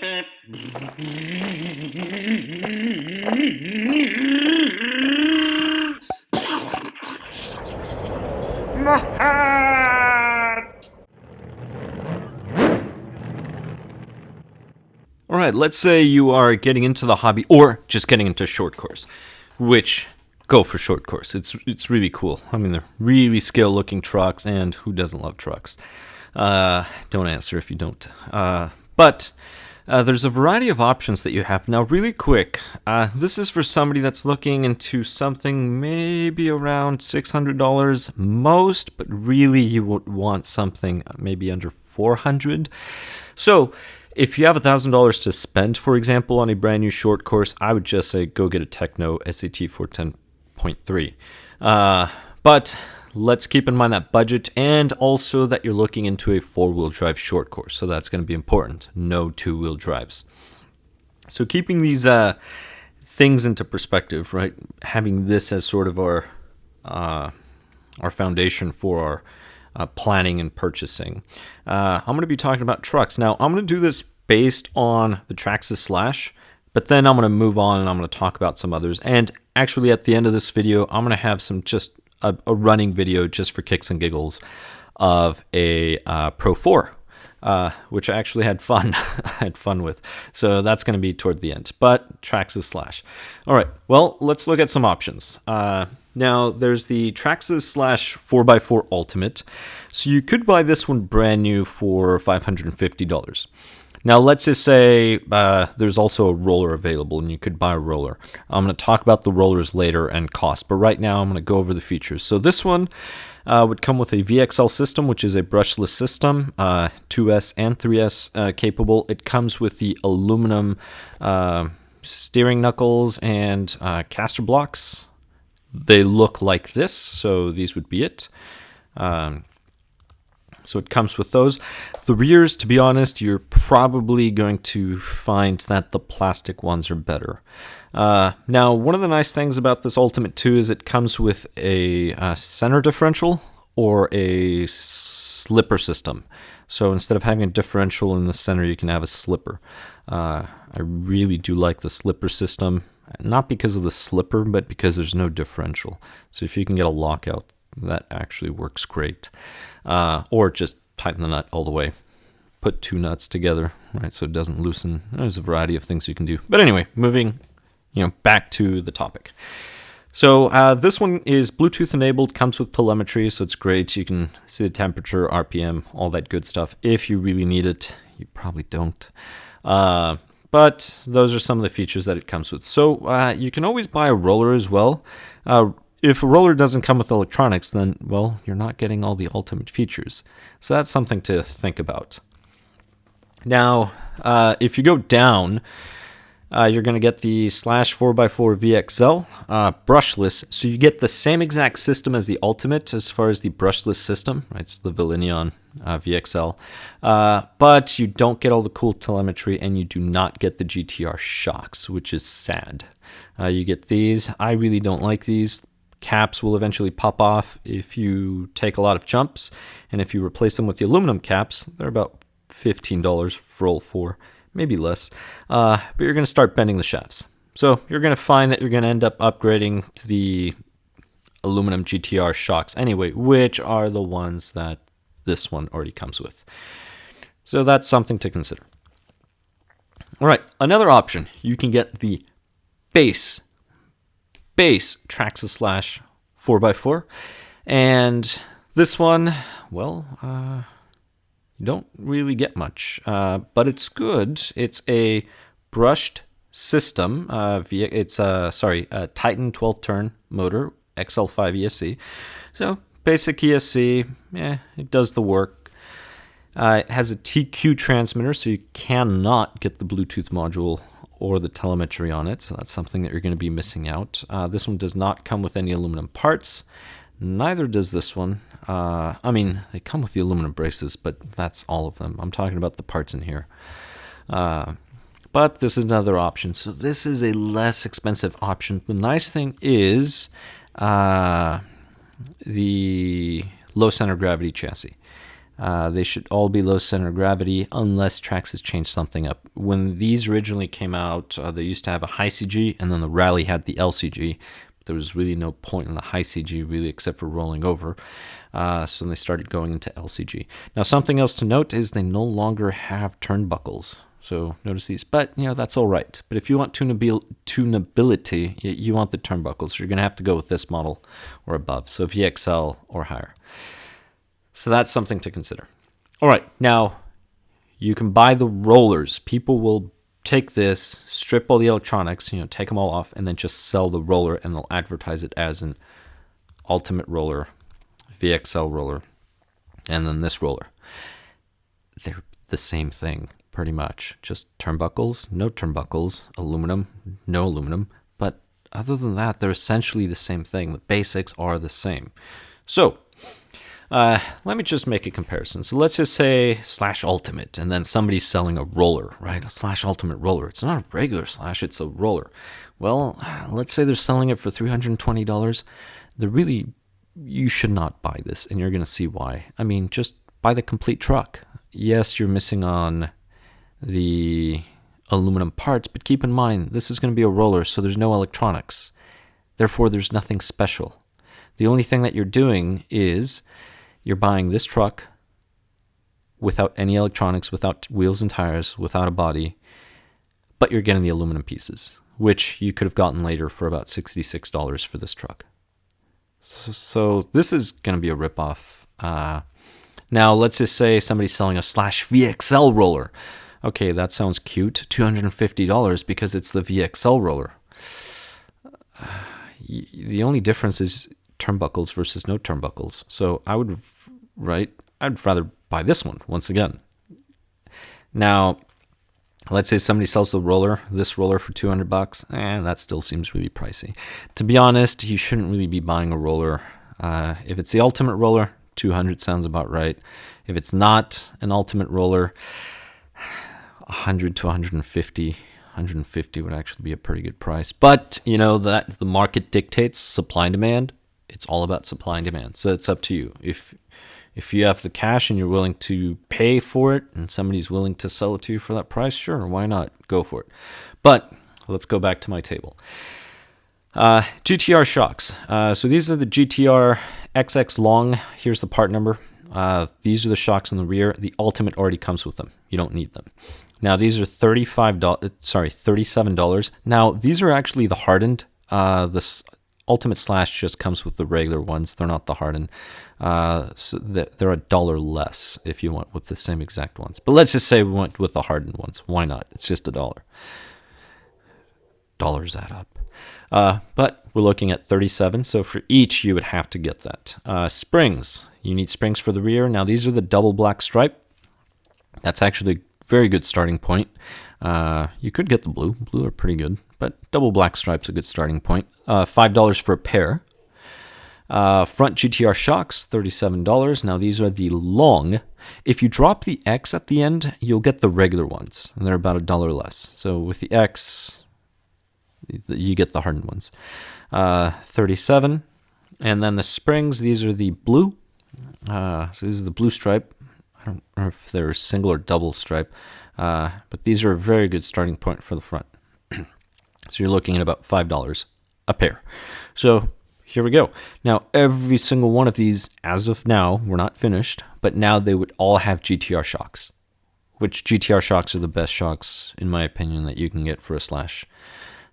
Alright, let's say you are getting into the hobby or just getting into short course, which go for short course. It's really cool. I mean, they're really scale looking trucks, and who doesn't love trucks? Don't answer if you don't. But there's a variety of options that you have. Now, really quick, this is for somebody that's looking into something maybe around $600 most, but really you would want something maybe under $400. So if you have $1,000 to spend, for example, on a brand new short course, I would just say go get a Techno SAT 410.3. But let's keep in mind that budget, and also that you're looking into a four-wheel drive short course. So that's going to be important. No two-wheel drives. So keeping these things into perspective, right? Having this as sort of our foundation for our planning and purchasing. I'm going to be talking about trucks. Now, I'm going to do this based on the Traxxas Slash, but then I'm going to move on and I'm going to talk about some others. And actually, at the end of this video, I'm going to have some just a running video just for kicks and giggles of a Pro 4, which I actually had fun. I had fun with. So that's going to be toward the end. But Traxxas Slash. All right. Well, let's look at some options. Now, there's the Traxxas Slash 4x4 Ultimate. So you could buy this one brand new for $550. Now, let's just say there's also a roller available, and you could buy a roller. I'm going to talk about the rollers later and cost, but right now I'm going to go over the features. So this one would come with a VXL system, which is a brushless system, 2S and 3S capable. It comes with the aluminum steering knuckles and caster blocks. They look like this, so these would be it. So it comes with those. The rears, to be honest, you're probably going to find that the plastic ones are better. Now, one of the nice things about this Ultimate 2 is it comes with a center differential or a slipper system. So instead of having a differential in the center, you can have a slipper. I really do like the slipper system. Not because of the slipper, but because there's no differential. So if you can get a lockout, that actually works great. Or just tighten the nut all the way. Put two nuts together, right, so it doesn't loosen. There's a variety of things you can do. But anyway, moving back to the topic. So this one is Bluetooth enabled, comes with telemetry, so it's great. You can see the temperature, RPM, all that good stuff. If you really need it, you probably don't. But those are some of the features that it comes with. So you can always buy a roller as well. If a roller doesn't come with electronics, then, well, you're not getting all the ultimate features. So that's something to think about. Now, if you go down, you're going to get the Slash 4x4 VXL brushless. So you get the same exact system as the Ultimate as far as the brushless system. Right? It's the Villinion VXL. But you don't get all the cool telemetry, and you do not get the GTR shocks, which is sad. You get these. I really don't like these. Caps will eventually pop off if you take a lot of jumps. And if you replace them with the aluminum caps, they're about $15 for all four. Maybe less, but you're going to start bending the shafts. So you're going to find that you're going to end up upgrading to the aluminum GTR shocks anyway, which are the ones that this one already comes with. So that's something to consider. All right, another option, you can get the base Traxxas Slash 4x4, and this one, well, you don't really get much, but it's good. It's a brushed system. It's a Titan 12-turn motor, XL5 ESC. So basic ESC, it does the work. It has a TQ transmitter, so you cannot get the Bluetooth module or the telemetry on it. So that's something that you're going to be missing out. This one does not come with any aluminum parts. Neither does this one. I mean, they come with the aluminum braces, but that's all of them. I'm talking about the parts in here. But this is another option. So this is a less expensive option. The nice thing is the low center of gravity chassis. They should all be low center of gravity unless Traxxas has changed something up. When these originally came out, they used to have a high CG, and then the Rally had the LCG. But there was really no point in the high CG, really, except for rolling over. So they started going into LCG. Now, something else to note is they no longer have turnbuckles. So notice these, but that's all right. But if you want tunability, you want the turnbuckles. So you're going to have to go with this model or above. So VXL or higher. So that's something to consider. All right, now you can buy the rollers. People will take this, strip all the electronics, take them all off, and then just sell the roller, and they'll advertise it as an Ultimate roller, VXL roller, and then this roller. They're the same thing, pretty much. Just turnbuckles, no turnbuckles, aluminum, no aluminum. But other than that, they're essentially the same thing. The basics are the same. So let me just make a comparison. So let's just say Slash Ultimate, and then somebody's selling a roller, right? A Slash Ultimate roller. It's not a regular Slash, it's a roller. Well, let's say they're selling it for $320. You should not buy this, and you're going to see why. I mean, just buy the complete truck. Yes, you're missing on the aluminum parts, but keep in mind, this is going to be a roller, so there's no electronics. Therefore, there's nothing special. The only thing that you're doing is you're buying this truck without any electronics, without wheels and tires, without a body, but you're getting the aluminum pieces, which you could have gotten later for about $66 for this truck. So this is going to be a ripoff. Now, let's just say somebody's selling a Slash VXL roller. Okay, that sounds cute. $250 because it's the VXL roller. The only difference is turnbuckles versus no turnbuckles. So I'd rather buy this one once again. Now, let's say somebody sells this roller for $200, and that still seems really pricey. To be honest, you shouldn't really be buying a roller. If it's the Ultimate roller, $200 sounds about right. If it's not an Ultimate roller, $100 to $150. $150 would actually be a pretty good price. But that the market dictates supply and demand. It's all about supply and demand. So it's up to you. If you have the cash and you're willing to pay for it, and somebody's willing to sell it to you for that price, sure, why not? Go for it. But let's go back to my table. GTR shocks. So these are the GTR XX long. Here's the part number. These are the shocks in the rear. The Ultimate already comes with them. You don't need them. Now these are $37. Now these are actually the hardened. This Ultimate Slash just comes with the regular ones. They're not the hardened. So they're $1 less if you went with the same exact ones. But let's just say we went with the hardened ones. Why not? It's just $1. Dollars add up. But we're looking at 37. So for each, you would have to get that. Springs. You need springs for the rear. Now these are the double black stripe. That's actually a very good starting point. You could get the blue. Blue are pretty good, but double black stripe's a good starting point. $5 for a pair. Front GTR shocks, $37. Now these are the long. If you drop the X at the end, you'll get the regular ones, and they're about $1 less. So with the X, you get the hardened ones. 37. And then the springs, these are the blue. So this is the blue stripe. I don't know if they're single or double stripe, but these are a very good starting point for the front. So you're looking at about $5 a pair. So here we go. Now, every single one of these, as of now, we're not finished, but now they would all have GTR shocks, which GTR shocks are the best shocks, in my opinion, that you can get for a Slash.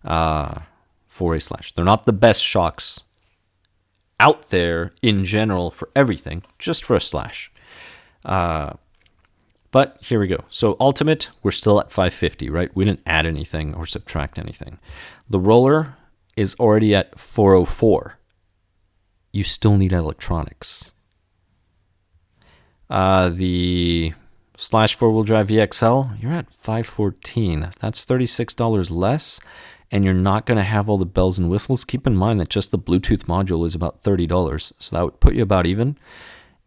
They're not the best shocks out there in general for everything, just for a Slash. But here we go. So Ultimate, we're still at $550, right? We didn't add anything or subtract anything. The roller is already at $404. You still need electronics. The Slash four-wheel drive VXL, you're at $514. That's $36 less, and you're not going to have all the bells and whistles. Keep in mind that just the Bluetooth module is about $30, so that would put you about even.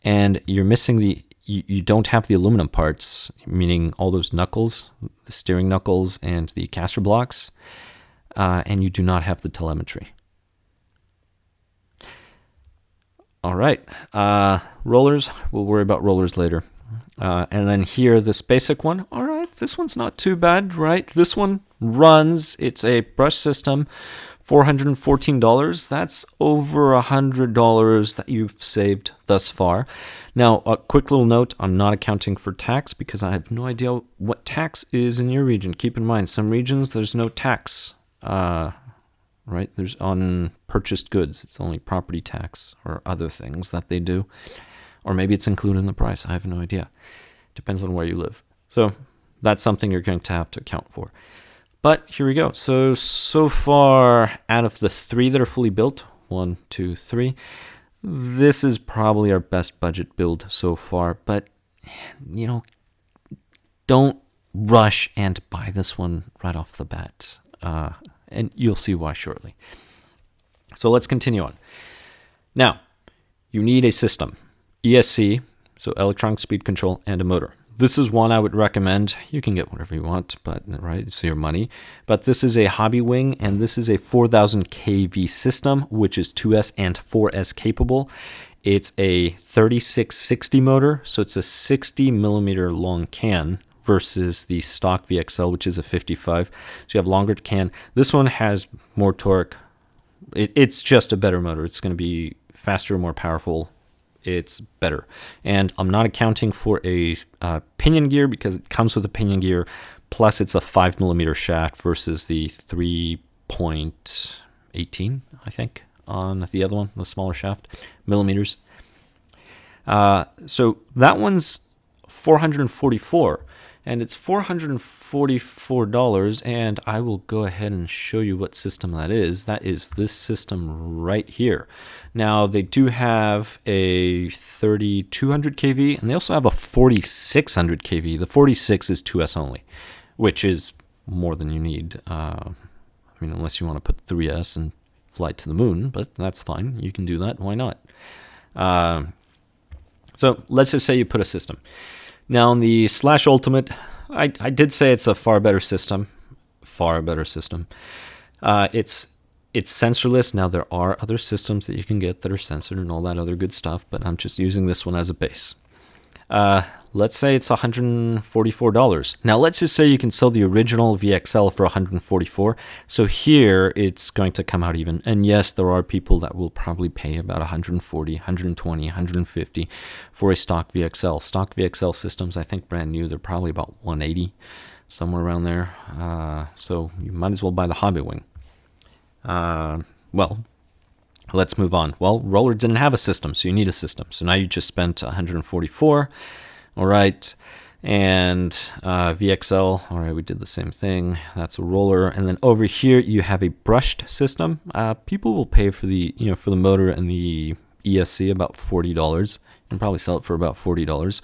And you're missing you don't have the aluminum parts, meaning all those knuckles, the steering knuckles and the caster blocks, and you do not have the telemetry. All right, rollers, we'll worry about rollers later. And then here, this basic one. All right, this one's not too bad, right? This one runs, it's a brush system, $414. That's over $100 that you've saved thus far. Now, a quick little note, I'm not accounting for tax because I have no idea what tax is in your region. Keep in mind, some regions, there's no tax, right? There's on purchased goods. It's only property tax or other things that they do. Or maybe it's included in the price. I have no idea. Depends on where you live. So that's something you're going to have to account for. But here we go. So far, out of the 3 that are fully built, 1, 2, 3, this is probably our best budget build so far. But, you know, don't rush and buy this one right off the bat. And you'll see why shortly. So let's continue on. Now, you need a system. ESC, so electronic speed control, and a motor. This is one I would recommend. You can get whatever you want, but right, it's your money. But this is a Hobbywig, and this is a 4000 kV system, which is 2S and 4S capable. It's a 3660 motor, so it's a 60 millimeter long can versus the stock VXL, which is a 55. So you have longer can. This one has more torque. It's just a better motor. It's going to be faster, more powerful. It's better. And I'm not accounting for a pinion gear because it comes with a pinion gear, plus it's a 5 millimeter shaft versus the 3.18, I think, on the other one, the smaller shaft, millimeters. So that one's $444, and it's $444, and I will go ahead and show you what system that is. That is this system right here. Now, they do have a 3200 kV, and they also have a 4600 kV. The 46 is 2S only, which is more than you need. I mean, unless you want to put 3S and fly to the moon, but that's fine. You can do that. Why not? So let's just say you put a system. Now, on the Slash Ultimate, I did say it's a far better system. Far better system. It's sensorless. Now, there are other systems that you can get that are censored and all that other good stuff, but I'm just using this one as a base. Let's say it's $144. Now, let's just say you can sell the original VXL for $144. So here, it's going to come out even. And yes, there are people that will probably pay about $140, $120, $150 for a stock VXL. Stock VXL systems, I think brand new, they're probably about $180, somewhere around there. So you might as well buy the Hobbywig. Well, let's move on. Well, roller didn't have a system, so you need a system. So now you just spent $144. All right. And VXL, all right, we did the same thing. That's a roller. And then over here, you have a brushed system. People will pay for the, for the motor and the ESC about $40. You can probably sell it for about $40.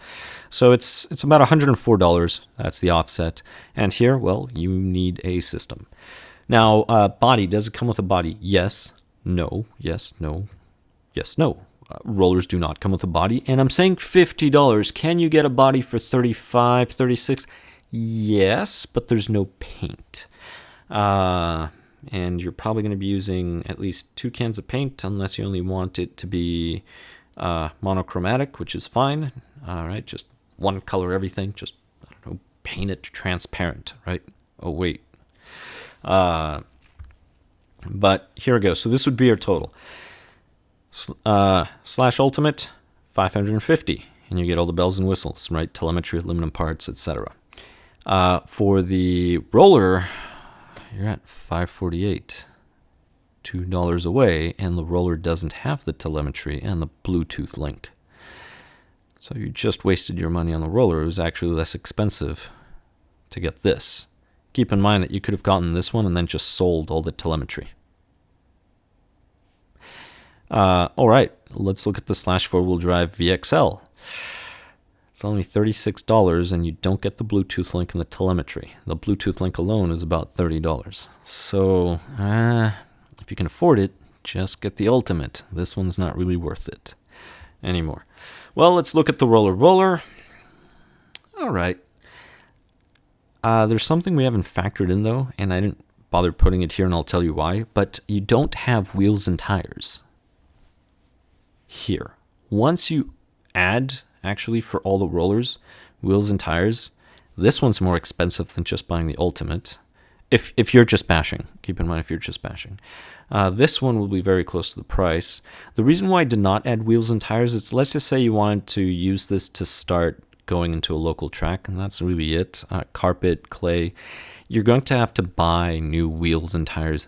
So it's about $104. That's the offset. And here, well, you need a system. Now, body, does it come with a body? Yes, no, yes, no, yes, no. Rollers do not come with a body. And I'm saying $50. Can you get a body for $35, $36? Yes, but there's no paint. And you're probably going to be using at least 2 cans of paint unless you only want it to be monochromatic, which is fine. All right, just one color everything. Just, I don't know, paint it transparent, right? Oh, wait. But here we go. So this would be your total. Slash Ultimate, $550, and you get all the bells and whistles, right? Telemetry, aluminum parts, etc. For the roller, you're at $548, $2 away, and the roller doesn't have the telemetry and the Bluetooth link. So you just wasted your money on the roller. It was actually less expensive to get this. Keep in mind that you could have gotten this one and then just sold all the telemetry. All right, let's look at the Slash 4-wheel drive VXL. It's only $36, and you don't get the Bluetooth link and the telemetry. The Bluetooth link alone is about $30. So, if you can afford it, just get the Ultimate. This one's not really worth it anymore. Well, let's look at the roller. Roller, all right. There's something we haven't factored in, though, and I didn't bother putting it here, and I'll tell you why. But you don't have wheels and tires. here. Once you add, actually, for all the rollers, wheels and tires, this one's more expensive than just buying the Ultimate. If you're just bashing, keep in mind if you're just bashing. This one will be very close to the price. The reason why I did not add wheels and tires is, let's just say you wanted to use this to start going into a local track, and that's really it. Carpet, clay. You're going to have to buy new wheels and tires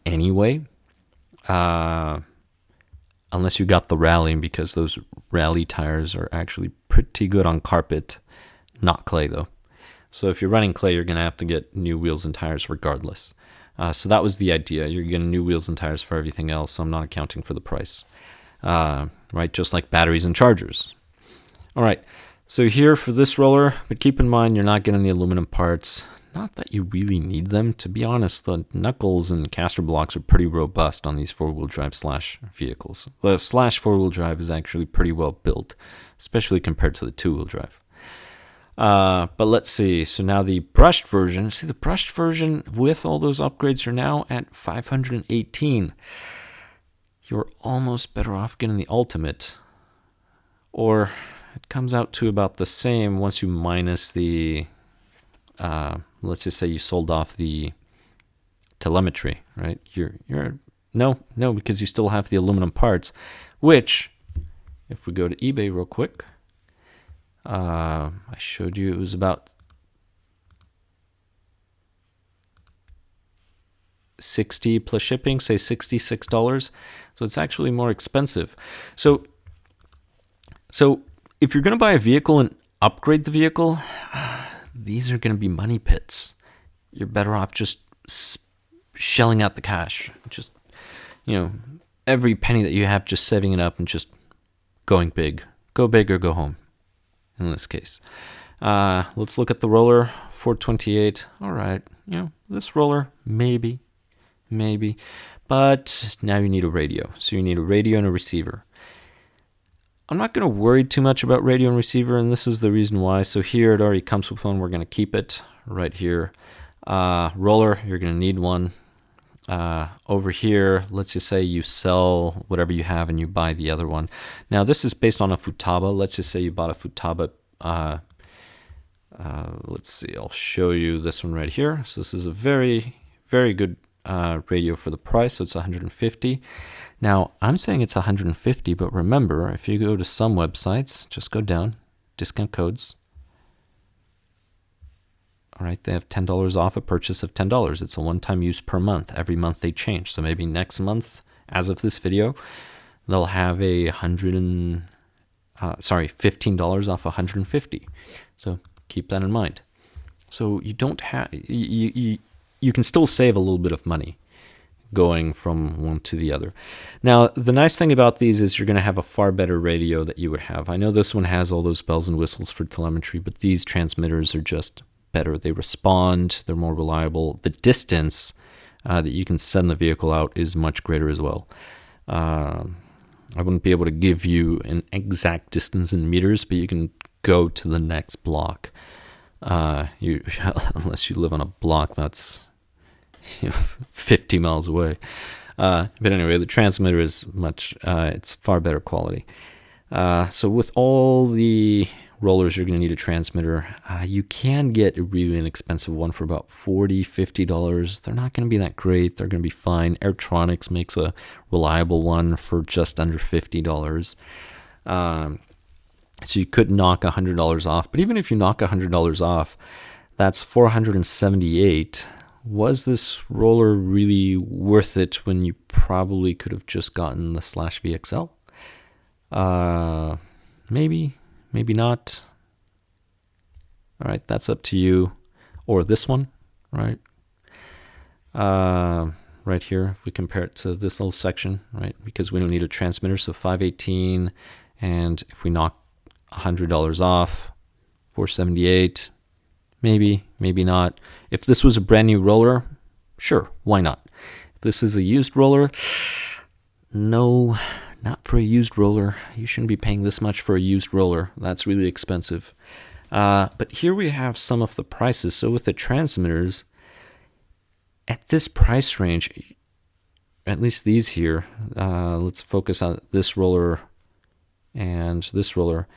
anyway, unless you got the rally, because those rally tires are actually pretty good on carpet, not clay though. So if you're running clay, you're going to have to get new wheels and tires regardless. So that was the idea. You're getting new wheels and tires for everything else, so I'm not accounting for the price. Right, just like batteries and chargers. All right, so here for this roller, but keep in mind you're not getting the aluminum parts. Not that you really need them. To be honest, the knuckles and caster blocks are pretty robust on these four-wheel drive Slash vehicles. The Slash four-wheel drive is actually pretty well built, especially compared to the two-wheel drive. But let's see. So now the brushed version. See, the brushed version with all those upgrades are now at $518. You're almost better off getting the Ultimate, or it comes out to about the same once you minus the. Let's just say you sold off the telemetry, right? No, because you still have the aluminum parts, which, if we go to eBay real quick. I showed you it was about $60 plus shipping, say $66. So it's actually more expensive. So if you're going to buy a vehicle and upgrade the vehicle, these are going to be money pits. You're better off just shelling out the cash. Just, every penny that you have, just saving it up and just going big. Go big or go home. In this case, let's look at the roller. 428. All right, this roller maybe, but now you need a radio. So you need a radio and a receiver. I'm not going to worry too much about radio and receiver, and this is the reason why. So here it already comes with one. We're going to keep it right here. Roller, you're going to need one. Over here, let's just say you sell whatever you have and you buy the other one. Now this is based on a Futaba. Let's just say you bought a Futaba. Let's see, I'll show you this one right here. So this is a very, very good radio for the price. So it's $150. Now I'm saying it's $150, but remember, if you go to some websites, just go down, discount codes. All right, they have $10 off a purchase of $10. It's a one-time use per month. Every month they change. So maybe next month, as of this video, they'll have a $15 off $150. So keep that in mind. So you don't have you can still save a little bit of money going from one to the other. Now, the nice thing about these is you're going to have a far better radio that you would have. I know this one has all those bells and whistles for telemetry, but these transmitters are just better. They respond, they're more reliable. The distance that you can send the vehicle out is much greater as well. I wouldn't be able to give you an exact distance in meters, but you can go to the next block. Unless you live on a block that's 50 miles away. But anyway, the transmitter is it's far better quality. So with all the rollers, you're going to need a transmitter. You can get a really inexpensive one for about $40, $50. They're not going to be that great. They're going to be fine. Airtronics makes a reliable one for just under $50. So you could knock $100 off. But even if you knock $100 off, that's $478. Was this roller really worth it when you probably could have just gotten the Slash VXL? Maybe not. All right, that's up to you. Or this one, right? Right here, if we compare it to this little section, right? Because we don't need a transmitter, so $518. And if we knock $100 off, $478. Maybe not. If this was a brand new roller, sure, why not? If this is a used roller, no, not for a used roller. You shouldn't be paying this much for a used roller. That's really expensive. But here we have some of the prices. So with the transmitters, at this price range, at least these here, let's focus on this roller and this roller,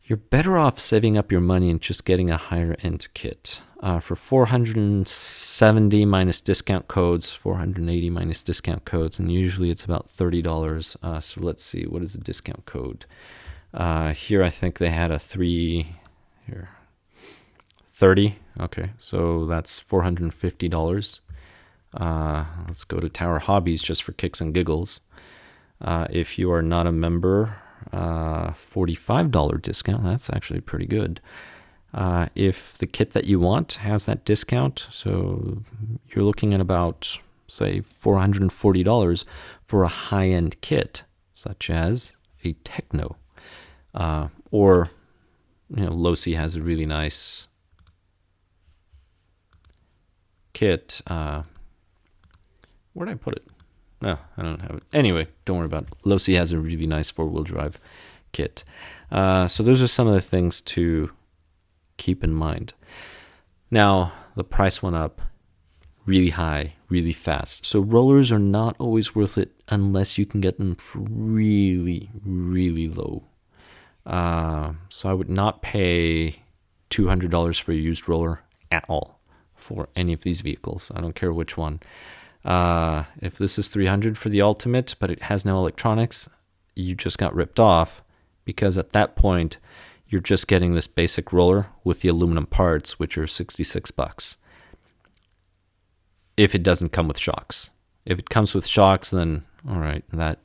you're better off saving up your money and just getting a higher end kit. For 470 minus discount codes, 480 minus discount codes, and usually it's about $30. So let's see, what is the discount code? Here I think they had a 30. Okay, so that's $450. Let's go to Tower Hobbies just for kicks and giggles. If you are not a member, $45 discount. That's actually pretty good. If the kit that you want has that discount, so you're looking at about, say, $440 for a high-end kit, such as a Techno. Or, Losi has a really nice kit. Where'd I put it? No, I don't have it. Anyway, don't worry about it. Losi has a really nice four-wheel drive kit. So those are some of the things to keep in mind. Now, the price went up really high, really fast. So rollers are not always worth it unless you can get them for really, really low. So I would not pay $200 for a used roller at all for any of these vehicles. I don't care which one. If this is $300 for the Ultimate, but it has no electronics, you just got ripped off, because at that point, you're just getting this basic roller with the aluminum parts, which are $66. If it doesn't come with shocks. If it comes with shocks, then all right, that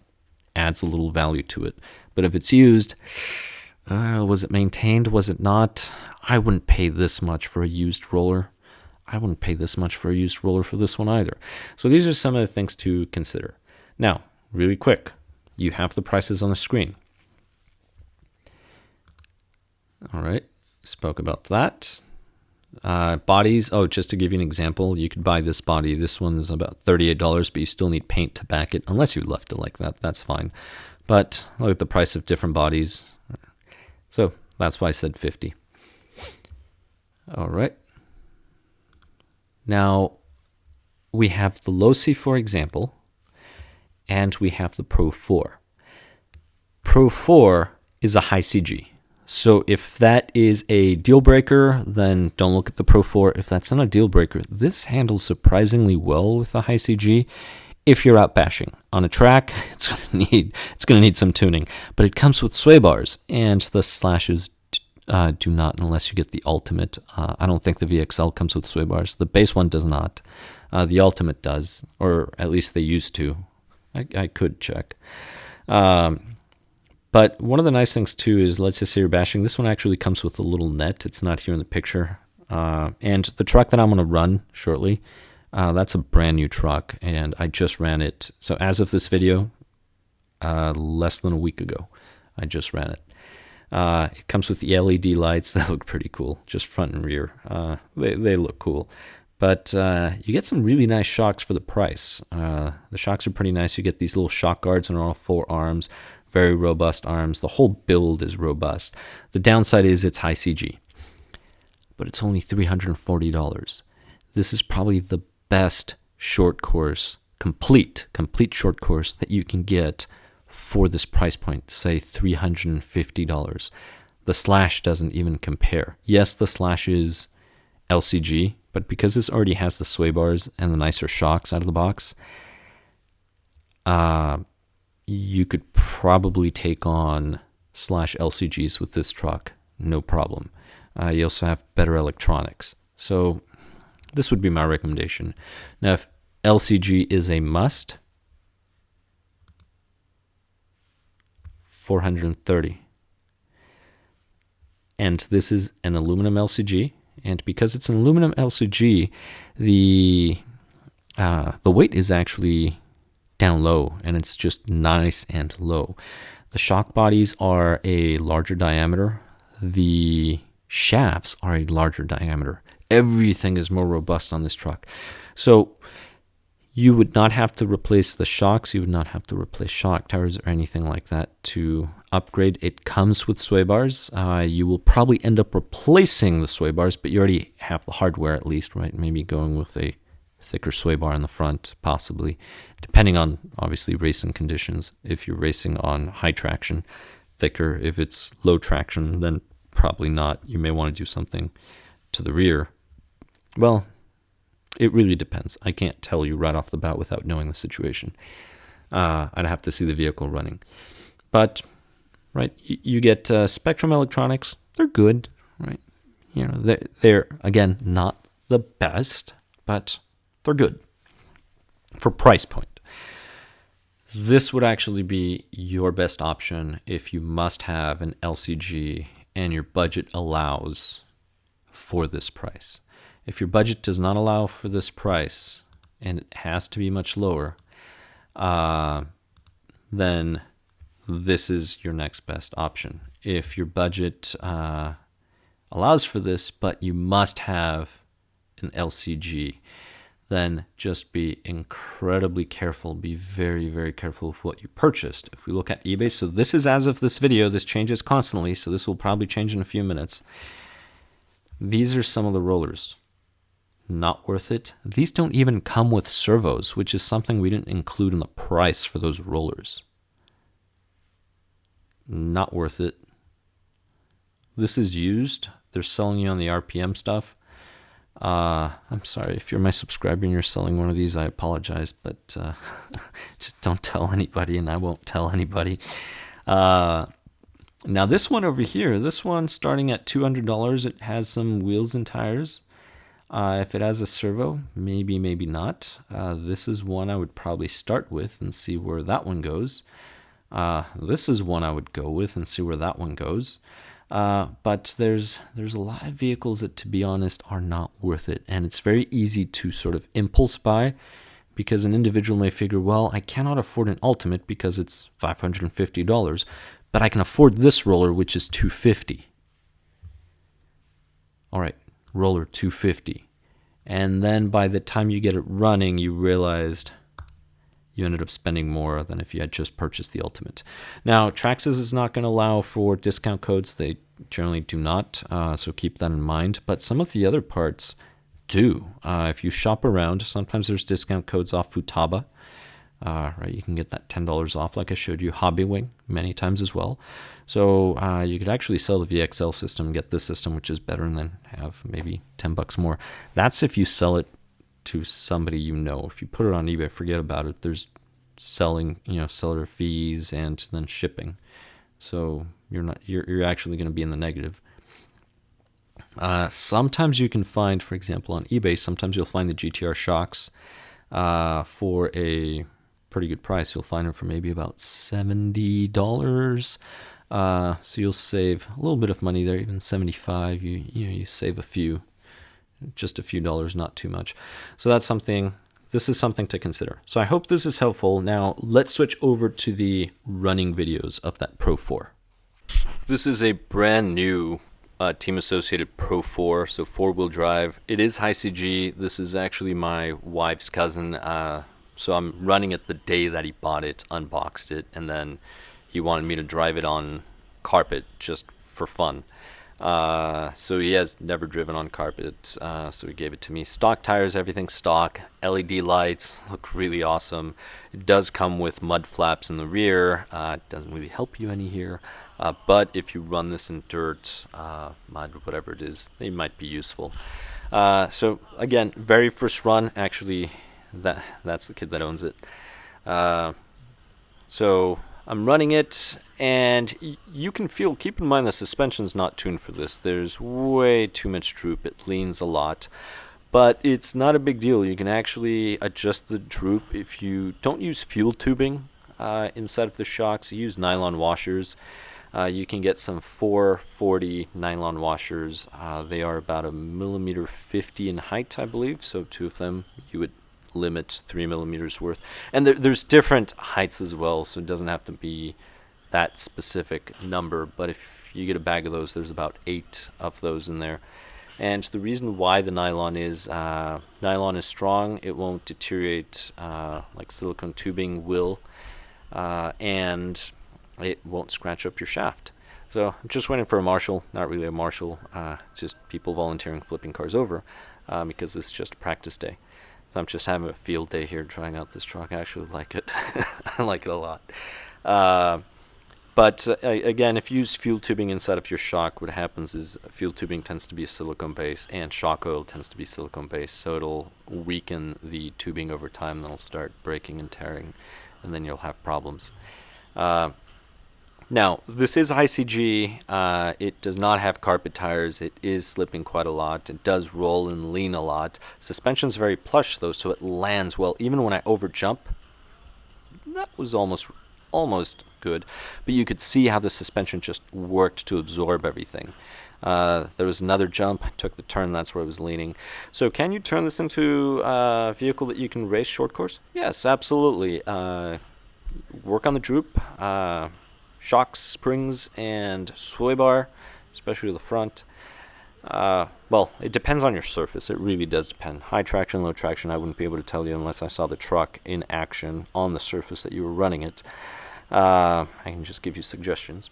adds a little value to it. But if it's used, was it maintained? Was it not? I wouldn't pay this much for a used roller. I wouldn't pay this much for a used roller for this one either. So these are some of the things to consider. Now, really quick, you have the prices on the screen. All right, spoke about that. Bodies, just to give you an example, you could buy this body. This one's about $38, but you still need paint to back it, unless you left it like that. That's fine. But look at the price of different bodies. So that's why I said 50. All right. Now, we have the Losi, for example, and we have the Pro 4. Pro 4 is a high CG. So if that is a deal breaker, then don't look at the Pro 4. If that's not a deal breaker, this handles surprisingly well with the high CG. If you're out bashing on a track, it's gonna need some tuning. But it comes with sway bars, and the Slashes do not, unless you get the Ultimate. I don't think the VXL comes with sway bars. The base one does not. The Ultimate does, or at least they used to. I could check. But one of the nice things too is, let's just say you're bashing. This one actually comes with a little net. It's not here in the picture. And the truck that I'm going to run shortly, that's a brand new truck, and I just ran it. So as of this video, less than a week ago, I just ran it. It comes with the LED lights. That look pretty cool, just front and rear. They look cool. But you get some really nice shocks for the price. The shocks are pretty nice. You get these little shock guards on all four arms. Very robust arms. The whole build is robust. The downside is it's high CG, but it's only $340. This is probably the best short course, complete short course that you can get for this price point, say $350. The Slash doesn't even compare. Yes, the Slash is LCG, but because this already has the sway bars and the nicer shocks out of the box, you could probably take on Slash LCGs with this truck, no problem. You also have better electronics. So this would be my recommendation. Now, if LCG is a must, $430. And this is an aluminum LCG. And because it's an aluminum LCG, the weight is actually down low, and it's just nice and low. The shock bodies are a larger diameter. The shafts are a larger diameter. Everything is more robust on this truck. So you would not have to replace the shocks. You would not have to replace shock towers or anything like that to upgrade. It comes with sway bars. You will probably end up replacing the sway bars, but you already have the hardware at least, right? Maybe going with a thicker sway bar in the front, possibly, depending on, obviously, racing conditions. If you're racing on high traction, thicker. If it's low traction, then probably not. You may want to do something to the rear. Well, it really depends. I can't tell you right off the bat without knowing the situation. I'd have to see the vehicle running. But, right, you get Spectrum Electronics. They're good, right? You know, they're again, not the best, but they're good for price point. This would actually be your best option if you must have an LCG and your budget allows for this price. If your budget does not allow for this price and it has to be much lower, then this is your next best option. If your budget allows for this, but you must have an LCG, then just be incredibly careful. Be very, very careful with what you purchased. If we look at eBay, so this is as of this video, this changes constantly, so this will probably change in a few minutes. These are some of the rollers. Not worth it. These don't even come with servos, which is something we didn't include in the price for those rollers. Not worth it. This is used. They're selling you on the RPM stuff. I'm sorry, if you're my subscriber and you're selling one of these, I apologize, but just don't tell anybody, and I won't tell anybody. Now this one over here, this one starting at $200, it has some wheels and tires. If it has a servo, maybe, maybe not. This is one I would probably start with and see where that one goes. This is one I would go with and see where that one goes. But there's a lot of vehicles that, to be honest, are not worth it. And it's very easy to sort of impulse buy, because an individual may figure, well, I cannot afford an Ultimate because it's $550, but I can afford this roller, which is $250. All right, roller $250. And then by the time you get it running, you realized you ended up spending more than if you had just purchased the Ultimate. Now, Traxxas is not going to allow for discount codes. They generally do not, so keep that in mind. But some of the other parts do. If you shop around, sometimes there's discount codes off Futaba. Right, you can get that $10 off, like I showed you. Hobbywig many times as well. So you could actually sell the VXL system, get this system, which is better, and then have maybe $10 more. That's if you sell it to somebody you know. If you put it on eBay, forget about it. There's selling, seller fees and then shipping. So you're actually going to be in the negative. Sometimes you can find, for example, on eBay, sometimes you'll find the GTR shocks for a pretty good price. You'll find them for maybe about $70. So you'll save a little bit of money there, even $75. You save just a few dollars, not too much. So this is something to consider. So I hope this is helpful. Now let's switch over to the running videos of that Pro 4. This is a brand new team associated Pro 4, so 4-wheel drive. It is high CG. This is actually my wife's cousin. So I'm running it the day that he bought it, unboxed it, and then he wanted me to drive it on carpet just for fun. So he has never driven on carpet, so he gave it to me. Stock tires, everything stock. LED lights look really awesome. It does come with mud flaps in the rear. It doesn't really help you any here, but if you run this in dirt, mud, whatever it is, they might be useful. So again, very first run. Actually, that's the kid that owns it. So I'm running it, and you can feel, keep in mind the suspension's not tuned for this. There's way too much droop. It leans a lot, but it's not a big deal. You can actually adjust the droop if you don't use fuel tubing inside of the shocks. You use nylon washers. You can get some 440 nylon washers. They are about 1.50 millimeters in height, I believe. So 2 of them, you would limit 3 millimeters worth. And there's different heights as well, so it doesn't have to be that specific number. But if you get a bag of those, there's about 8 of those in there. And the reason why the nylon is strong. It won't deteriorate like silicone tubing will, and it won't scratch up your shaft. So I'm just waiting for a marshal. Not really a marshal, just people volunteering flipping cars over, because it's just a practice day. So I'm just having a field day here trying out this truck. I actually like it. I like it a lot. But again, if you use fuel tubing inside of your shock, what happens is fuel tubing tends to be silicone based and shock oil tends to be silicone based, so it'll weaken the tubing over time, then it'll start breaking and tearing, and then you'll have problems. Now, this is ICG. It does not have carpet tires. It is slipping quite a lot. It does roll and lean a lot. Suspension's very plush though, so it lands well. Even when I over jump, that was almost good, but you could see how the suspension just worked to absorb everything. There was another jump, took the turn, that's where it was leaning. So can you turn this into a vehicle that you can race short course? Yes, absolutely. Work on the droop, shocks, springs, and sway bar, especially the front. Well, it depends on your surface. It really does depend. High traction, low traction, I wouldn't be able to tell you unless I saw the truck in action on the surface that you were running it. I can just give you suggestions.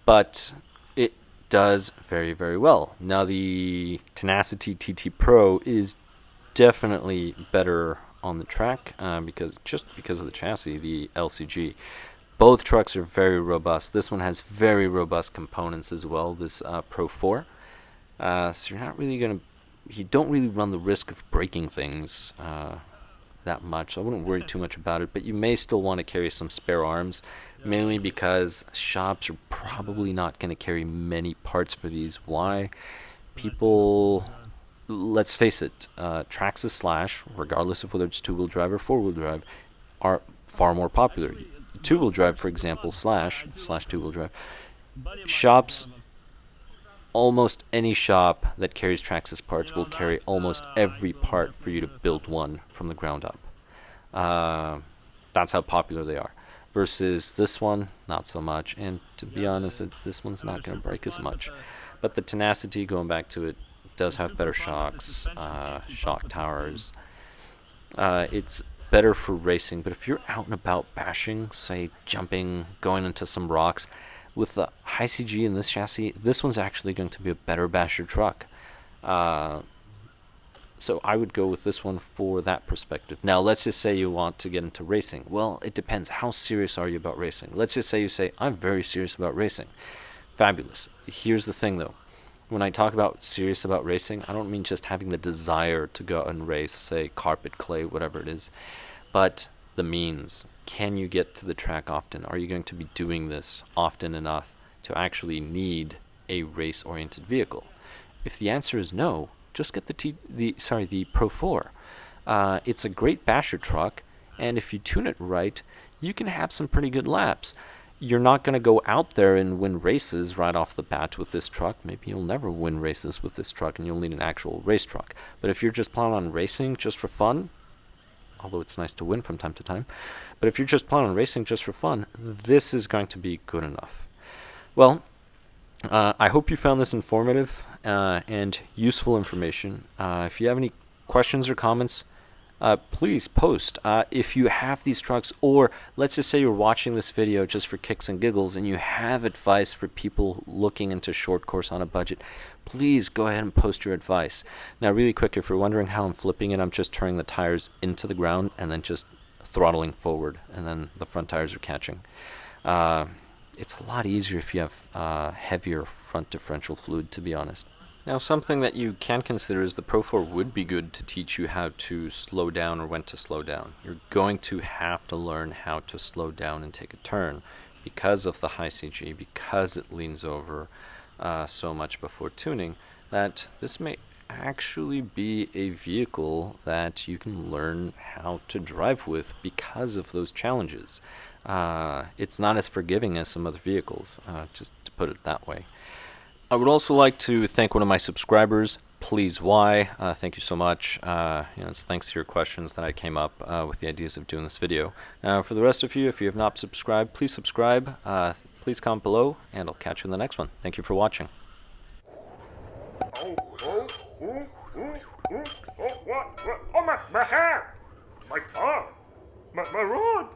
But it does very, very well. Now, the Tenacity TT Pro is definitely better on the track because of the chassis, the LCG. Both trucks are very robust. This one has very robust components as well, this Pro 4. So you don't really run the risk of breaking things that much. I wouldn't worry too much about it, but you may still want to carry some spare arms, mainly because shops are probably not going to carry many parts for these. Why? People, let's face it, Traxxas Slash, regardless of whether it's two-wheel drive or four-wheel drive, are far more popular. Two-wheel drive, for example, slash two-wheel drive, shops, almost any shop that carries Traxxas parts will carry almost every part for you to build one from the ground up. That's how popular they are. Versus this one, not so much. And to be honest, this one's not going to break as much. But the Tenacity, going back to it, does have better shocks, shock towers. It's better for racing, but if you're out and about bashing, say jumping, going into some rocks, with the high CG in this chassis, this one's actually going to be a better basher truck. So I would go with this one for that perspective. Now, let's just say you want to get into racing. Well, it depends. How serious are you about racing? Let's just say you say, I'm very serious about racing. Fabulous. Here's the thing, though. When I talk about serious about racing, I don't mean just having the desire to go and race, say carpet, clay, whatever it is, but the means. Can you get to the track often? Are you going to be doing this often enough to actually need a race-oriented vehicle? If the answer is no, just get the Pro 4. It's a great basher truck, and if you tune it right, you can have some pretty good laps. You're not going to go out there and win races right off the bat with this truck. Maybe you'll never win races with this truck, and you'll need an actual race truck. But if you're just planning on racing just for fun, although it's nice to win from time to time, but if you're just planning on racing just for fun, this is going to be good enough. Well, I hope you found this informative and useful information. If you have any questions or comments, please post. If you have these trucks, or let's just say you're watching this video just for kicks and giggles and you have advice for people looking into short course on a budget, please go ahead and post your advice. Now, really quick, if you're wondering how I'm flipping it, I'm just turning the tires into the ground and then just throttling forward, and then the front tires are catching. It's a lot easier if you have heavier front differential fluid, to be honest. Now, something that you can consider is the Pro 4 would be good to teach you how to slow down or when to slow down. You're going to have to learn how to slow down and take a turn because of the high CG, because it leans over so much before tuning, that this may actually be a vehicle that you can learn how to drive with because of those challenges. It's not as forgiving as some other vehicles, just to put it that way. I would also like to thank one of my subscribers, Please Why. Thank you so much. It's thanks to your questions that I came up with the ideas of doing this video. Now, for the rest of you, if you have not subscribed, please subscribe. Please comment below, and I'll catch you in the next one. Thank you for watching. Oh, my hair! My car! My rod!